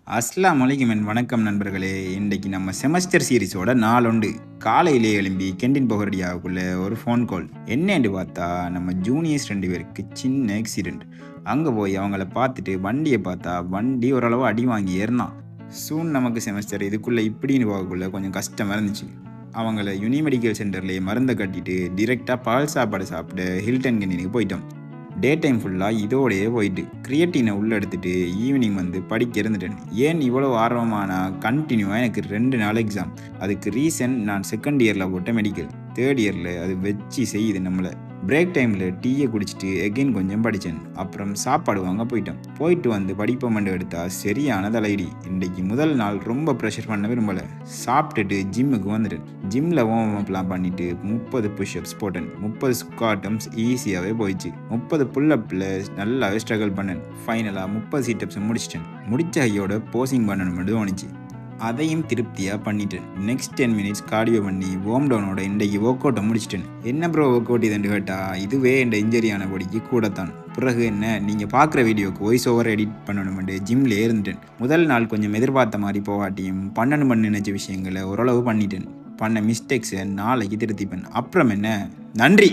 அஸ்ஸலாமு அலைக்கும் வணக்கம் நண்பர்களே. இன்றைக்கு நம்ம செமஸ்டர் சீரிஸோட நாளுண்டு. காலையிலே எழும்பி கேண்டீன் போக ரெடியாகக்குள்ள ஒரு ஃபோன் கால். என்னன்னு பார்த்தா நம்ம ஜூனியர்ஸ் 2 பேருக்கு சின்ன ஆக்சிடென்ட். அங்கே போய் அவங்கள பார்த்துட்டு வண்டியை பார்த்தா வண்டி ஓரளவு அடி வாங்கி ஏறினான். சூன் நமக்கு செமஸ்டர் இதுக்குள்ளே இப்படின்னு போகக்குள்ள கொஞ்சம் கஷ்டமாக இருந்துச்சு. அவங்கள யுனி மெடிக்கல் சென்டர்லேயே மருந்தை கட்டிட்டு டிரெக்டாக பால் சாப்பாடு சாப்பிட்டு ஹில்டன் கேண்டீனுக்கு போயிட்டோம். டே டைம் ஃபுல்லாக இதோடையே போயிட்டு கிரியேட்டினை உள்ளே எடுத்துகிட்டு ஈவினிங் வந்து படிக்க இருந்துட்டேன். ஏன் இவ்வளோ ஆர்வமானா கண்டினியூவாக எனக்கு 2 நாள் எக்ஸாம். அதுக்கு ரீசன் நான் செகண்ட் இயரில் போட்ட மெடிக்கல், தேர்ட் இயரில் அது வச்சு செய்யுது நம்மளை. பிரேக் டைமில் டீயை குடிச்சிட்டு எகெயின் கொஞ்சம் படித்தேன். அப்புறம் சாப்பாடு வாங்க போயிட்டு வந்து படிப்போமெண்டு எடுத்தால் சரியான தலையடி. இன்றைக்கு முதல் நாள் ரொம்ப ப்ரெஷர் பண்ண விரும்பலை. சாப்பிட்டுட்டு ஜிம்முக்கு வந்துட்டேன். ஜிம்மில் வார்ம் அப்லாம் பண்ணிவிட்டு 30 புஷ்அப்ஸ் போட்டேன். 30 ஸ்குவாட்டம்ஸ் ஈஸியாகவே போயிடுச்சு. 30 புல்லப்பில் நல்லாவே ஸ்ட்ரகிள் பண்ணேன். ஃபைனலாக 30 சீட்டப்ஸ் முடிச்சிட்டேன். முடிச்ச கையோட போசிங் பண்ணணும்னு தோணுச்சு. அதையும் திருப்தியாக பண்ணிட்டேன். நெக்ஸ்ட் 10 மினிட்ஸ் கார்டியோ பண்ணி வார்ம் டவுனோட இன்றைக்கு ஒர்க் அவுட்டை முடிச்சிட்டேன். என்ன ப்ரோ ஒர்க் அவுட் இதுன்னு கேட்டால் இதுவே என் இன்ஜரியான பொடிக்கு கூடத்தான். பிறகு என்ன, நீங்கள் பார்க்குற வீடியோக்கு வாய்ஸ் ஓவர் எடிட் பண்ணணுமெண்டு ஜிம்லேயே இருந்துட்டேன். முதல் நாள் கொஞ்சம் எதிர்பார்த்த மாதிரி போகாட்டியும் பண்ணணுமென்னு நினச்ச விஷயங்களை ஓரளவு பண்ணிட்டேன். பண்ண மிஸ்டேக்ஸை நாளைக்கு திருத்திப்பேன். அப்புறம் என்ன, நன்றி.